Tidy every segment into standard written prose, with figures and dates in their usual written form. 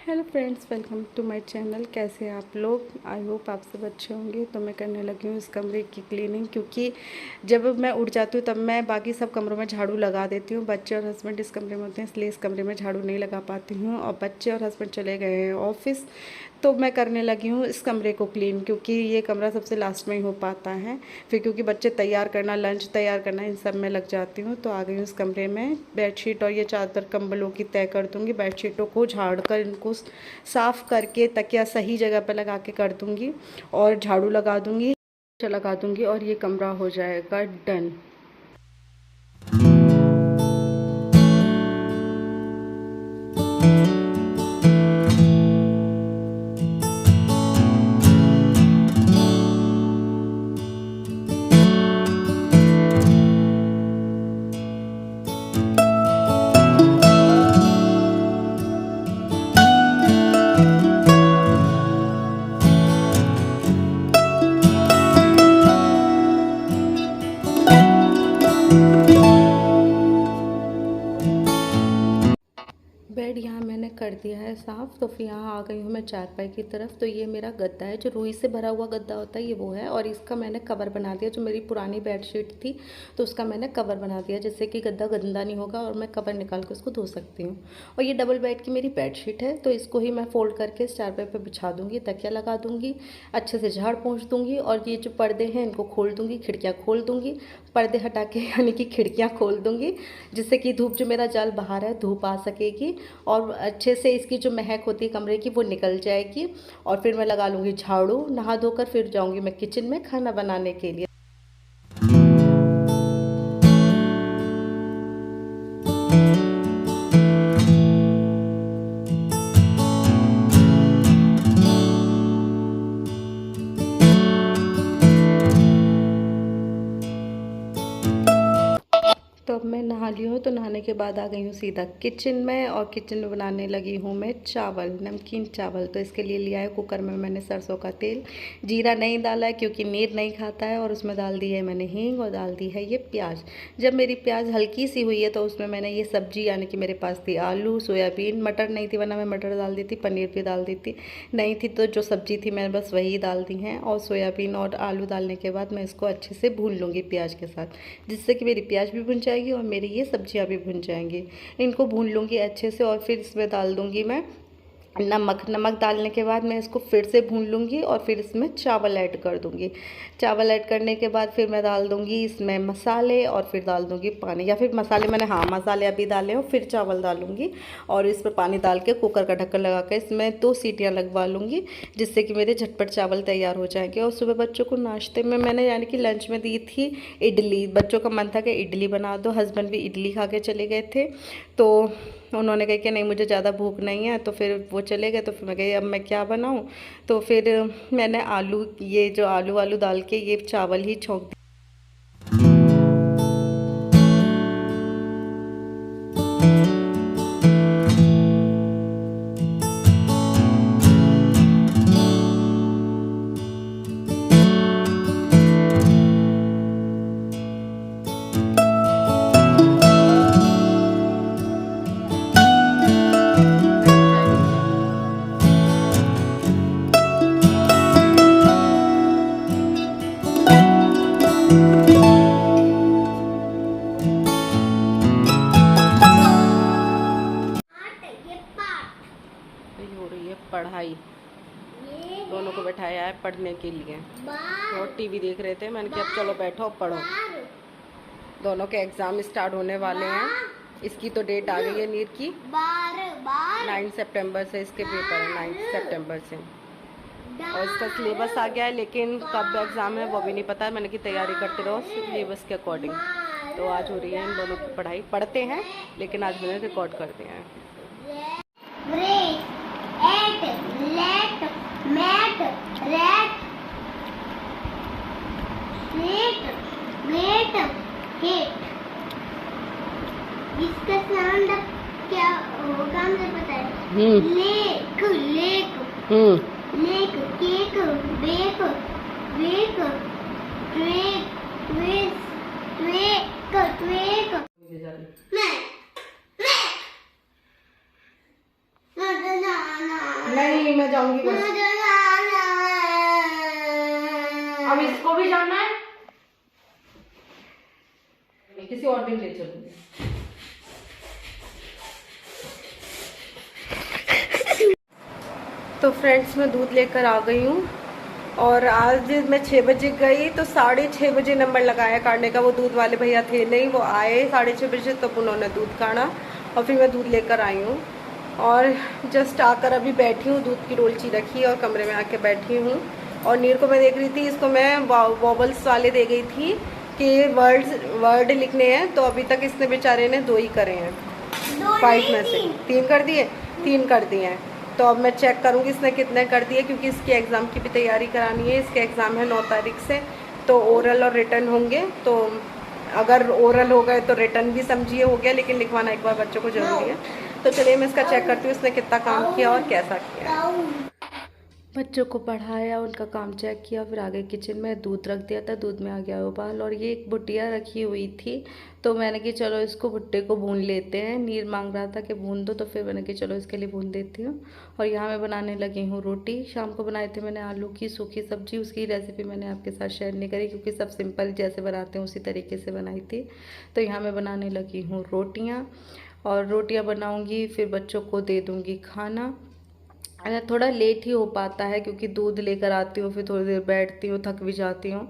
Hello friends, welcome to my channel. कैसे हैं आप लोग? आई होप आप सब अच्छे होंगे। तो मैं करने लगी हूँ इस कमरे की क्लीनिंग, क्योंकि जब मैं उठ जाती हूँ तब मैं बाकी सब कमरों में झाड़ू लगा देती हूँ। बच्चे और हस्बैंड इस कमरे में होते हैं, इसलिए इस कमरे में झाड़ू नहीं लगा पाती हूँ। और बच्चे और हस्बैंड चले गए हैं ऑफिस, तो मैं करने लगी हूँ इस कमरे को क्लीन, क्योंकि ये कमरा सबसे लास्ट में ही हो पाता है। फिर क्योंकि बच्चे तैयार करना, लंच तैयार करना, इन सब में लग जाती हूँ। तो आ गई हूँ इस कमरे में। बेडशीट और ये चादर कंबलों की तय कर दूँगी। बेडशीटों को झाड़ कर इनको साफ़ करके तकिया सही जगह पर लगा के कर दूँगी और झाड़ू लगा दूँगी, और ये कमरा हो जाएगा डन। बेड यहाँ मैंने कर दिया है साफ़। तो फिर यहाँ आ गई हूँ मैं चारपाई की तरफ। तो ये मेरा गद्दा है, जो रुई से भरा हुआ गद्दा होता है, ये वो है। और इसका मैंने कवर बना दिया, जो मेरी पुरानी बेडशीट थी तो उसका मैंने कवर बना दिया, जिससे कि गद्दा गंदा नहीं होगा और मैं कवर निकाल के उसको धो सकती हूँ। और ये डबल बेड की मेरी बेडशीट है, तो इसको ही मैं फ़ोल्ड करके इस चारपाई पर बिछा दूँगी, तकिया लगा दूँगी, अच्छे से झाड़ पोंछ दूँगी। और ये जो पर्दे हैं इनको खोल दूँगी, खिड़कियाँ खोल दूँगी, पर्दे हटा के यानी कि खिड़कियाँ खोल दूँगी, जिससे कि धूप, जो मेरा जाल बाहर है, धूप आ सकेगी और अच्छे से इसकी जो महक होती है कमरे की वो निकल जाएगी। और फिर मैं लगा लूँगी झाड़ू, नहा धोकर फिर जाऊँगी मैं किचन में खाना बनाने के लिए। तो अब मैं नहा ली हूँ। तो नहाने के बाद आ गई हूँ सीधा किचन में, और किचन में बनाने लगी हूँ मैं चावल, नमकीन चावल। तो इसके लिए लिया है कुकर में मैंने सरसों का तेल। जीरा नहीं डाला है क्योंकि नीर नहीं खाता है। और उसमें डाल दी है मैंने हींग, और डाल दी है ये प्याज। जब मेरी प्याज हल्की सी हुई है तो उसमें मैंने ये सब्जी, यानी कि मेरे पास थी आलू, सोयाबीन, मटर नहीं थी वरना मैं मटर डाल दी थी, पनीर भी डाल दी थी, नहीं थी तो जो सब्जी थी मैंने बस वही डाल दी हैं। और सोयाबीन और आलू डालने के बाद मैं इसको अच्छे से भून लूँगी प्याज के साथ, जिससे कि मेरी प्याज भी भुन जाएगी और मेरी ये सब्जियां भी भुन जाएंगी। इनको भून लूँगी अच्छे से, और फिर इसमें डाल दूँगी मैं नमक डालने के बाद मैं इसको फिर से भून लूँगी, और फिर इसमें चावल ऐड कर दूँगी। चावल ऐड करने के बाद फिर मैं डाल दूँगी इसमें मसाले, और फिर डाल दूँगी पानी, या फिर मसाले मैंने, हाँ, मसाले अभी डाले और फिर चावल डालूँगी। और इसमें पानी डाल के कुकर का ढक्कन लगा के इसमें 2 सीटियाँ लगवा लूँगी, जिससे कि मेरे झटपट चावल तैयार हो जाएंगे। और सुबह बच्चों को नाश्ते में मैंने, यानी कि लंच में दी थी इडली। बच्चों का मन था कि इडली बना दो, हस्बैंड भी इडली खा के चले गए थे। तो उन्होंने कहा कि नहीं, मुझे ज़्यादा भूख नहीं है, तो फिर वो चले गए। तो फिर मैं कही अब मैं क्या बनाऊं। तो फिर मैंने आलू, ये जो आलू डाल के ये चावल ही छोंक हो रही है पढ़ाई। दोनों को बैठाया है पढ़ने के लिए, और टीवी देख रहे थे। मैंने कहा अब चलो बैठो पढ़ो। दोनों के एग्ज़ाम स्टार्ट होने वाले हैं। इसकी तो डेट आ गई है नीट की, 9 सितंबर से इसके पेपर है, 9 सितंबर से। और इसका सिलेबस आ गया है, लेकिन कब एग्ज़ाम है वो भी नहीं पता है। मैंने की तैयारी करते रहो सिलेबस के अकॉर्डिंग। तो आज हो रही है इन दोनों की पढ़ाई। पढ़ते हैं लेकिन आज मैंने रिकॉर्ड कर दिया है। इसका साउंड क्या होगा मुझे पता है। Lake lake lake, cake, bake, wake, trek, tweak, tweak, tweak. मैं ना ना ना नहीं, मैं जाऊंगी बस। अब इसको भी जाना है, किसी और दिन ले चलूंगी। तो फ्रेंड्स, मैं दूध लेकर आ गई हूँ और आज मैं 6 बजे गई तो 6:30 बजे नंबर लगाया काटने का। वो दूध वाले भैया थे नहीं, वो आए 6:30 बजे, तब उन्होंने दूध काटा और फिर मैं दूध लेकर आई हूँ। और जस्ट आकर अभी बैठी हूँ, दूध की डोलची रखी और कमरे में आके बैठी हूँ। और नीर को मैं देख रही थी, इसको मैं वॉबल्स वाले दे गई थी कि वर्ड लिखने हैं, तो अभी तक इसने बेचारे ने 2 ही करे हैं 5 में से। 3 कर दिए, 3 कर दिए हैं। तो अब मैं चेक करूँगी इसने कितने कर दिए, क्योंकि इसके एग्ज़ाम की भी तैयारी करानी है। इसके एग्ज़ाम है 9 तारीख से, तो ओरल और रिटर्न होंगे। तो अगर ओरल हो गए तो रिटर्न भी समझिए हो गया, लेकिन लिखवाना एक बार बच्चों को ज़रूरी है। तो चलिए मैं इसका चेक करती हूँ इसने कितना काम किया और कैसा किया। बच्चों को पढ़ाया, उनका काम चेक किया, फिर आगे किचन में दूध रख दिया था, दूध में आ गया उबाल। और ये एक बुटिया रखी हुई थी, तो मैंने कि चलो इसको भुट्टे को भून लेते हैं। नीर मांग रहा था कि भून दो, तो फिर मैंने कि चलो इसके लिए भून देती हूँ। और यहाँ मैं बनाने लगी हूँ रोटी। शाम को बनाए थे मैंने आलू की सूखी सब्जी, उसकी रेसिपी मैंने आपके साथ शेयर नहीं करी, क्योंकि सब सिंपल जैसे बनाते हैं उसी तरीके से बनाई थी। तो यहाँ मैं बनाने लगी हूँ रोटियाँ, और रोटियाँ बनाऊँगी, फिर बच्चों को दे दूँगी खाना। थोड़ा लेट ही हो पाता है, क्योंकि दूध लेकर आती हूँ, फिर थोड़ी देर बैठती हूँ, थक भी जाती हूँ,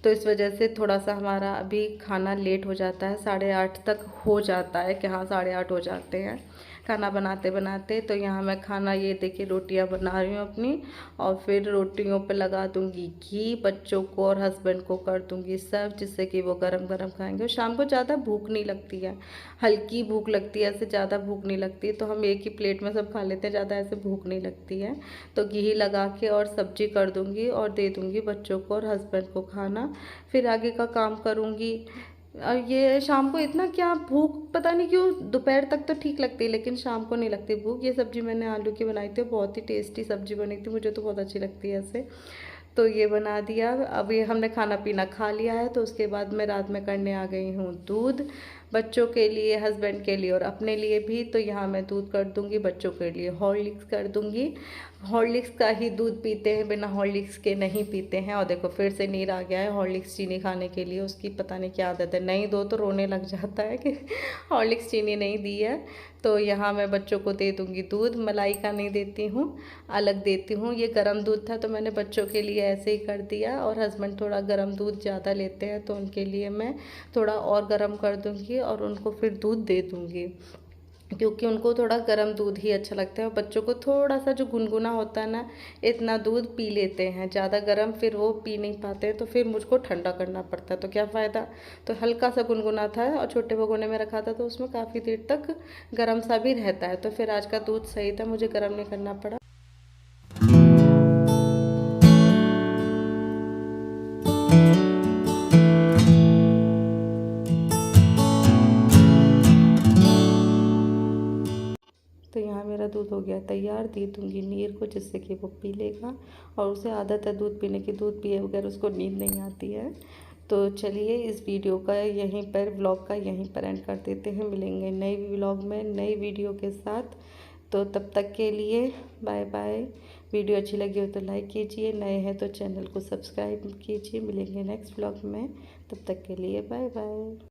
तो इस वजह से थोड़ा सा हमारा अभी खाना लेट हो जाता है। 8:30 तक हो जाता है कि हाँ 8:30 हो जाते हैं खाना बनाते बनाते। तो यहाँ मैं खाना, ये देखिए रोटियाँ बना रही हूँ अपनी, और फिर रोटियों पे लगा दूँगी घी, बच्चों को और हस्बैंड को कर दूँगी सर्व, जिससे कि वो गरम गरम खाएंगे। और शाम को ज़्यादा भूख नहीं लगती है, हल्की भूख लगती है, ऐसे ज़्यादा भूख नहीं लगती, तो हम एक ही प्लेट में सब खा लेते हैं, ज़्यादा ऐसे भूख नहीं लगती है। तो घी लगा के और सब्जी कर दूँगी और दे दूँगी बच्चों को और हस्बैंड को खाना, फिर आगे का काम करूँगी। और ये शाम को इतना क्या भूख, पता नहीं क्यों, दोपहर तक तो ठीक लगती है लेकिन शाम को नहीं लगती भूख। ये सब्ज़ी मैंने आलू की बनाई थी, बहुत ही टेस्टी सब्ज़ी बनी थी, मुझे तो बहुत अच्छी लगती है ऐसे। तो ये बना दिया। अब ये हमने खाना पीना खा लिया है, तो उसके बाद मैं रात में करने आ गई हूँ दूध, बच्चों के लिए, हस्बैंड के लिए और अपने लिए भी। तो यहाँ मैं दूध कर दूँगी, बच्चों के लिए हॉर्लिक्स कर दूँगी। हॉर्लिक्स का ही दूध पीते हैं, बिना हॉर्लिक्स के नहीं पीते हैं। और देखो फिर से नीर आ गया है हॉर्लिक्स चीनी खाने के लिए, उसकी पता नहीं क्या आदत है, नहीं दो तो रोने लग जाता है कि हॉर्लिक्स चीनी नहीं दी है। तो यहाँ मैं बच्चों को दे दूँगी दूध, मलाई का नहीं देती हूँ, अलग देती हूँ। ये गर्म दूध था तो मैंने बच्चों के लिए ऐसे ही कर दिया, और हस्बैंड थोड़ा गर्म दूध ज़्यादा लेते हैं, तो उनके लिए मैं थोड़ा और गर्म कर दूँगी और उनको फिर दूध दे दूँगी, क्योंकि उनको थोड़ा गर्म दूध ही अच्छा लगता है। और बच्चों को थोड़ा सा जो गुनगुना होता है ना, इतना दूध पी लेते हैं, ज़्यादा गर्म फिर वो पी नहीं पाते हैं, तो फिर मुझको ठंडा करना पड़ता है, तो क्या फ़ायदा। तो हल्का सा गुनगुना था और छोटे भगोने में रखा था, तो उसमें काफ़ी देर तक गर्म सा भी रहता है। तो फिर आज का दूध सही था, मुझे गर्म नहीं करना पड़ा। तो यहाँ मेरा दूध हो गया तैयार, दे दूँगी नीर को, जिससे कि वो पी लेगा। और उसे आदत है दूध पीने की, दूध पिए बगैर उसको नींद नहीं आती है। तो चलिए इस वीडियो का यहीं पर, व्लॉग का यहीं पर एंड कर देते हैं। मिलेंगे नए व्लॉग में नई वीडियो के साथ, तो तब तक के लिए बाय बाय। वीडियो अच्छी लगी हो तो लाइक कीजिए, नए हैं तो चैनल को सब्सक्राइब कीजिए। मिलेंगे नेक्स्ट व्लॉग में, तब तक के लिए बाय बाय।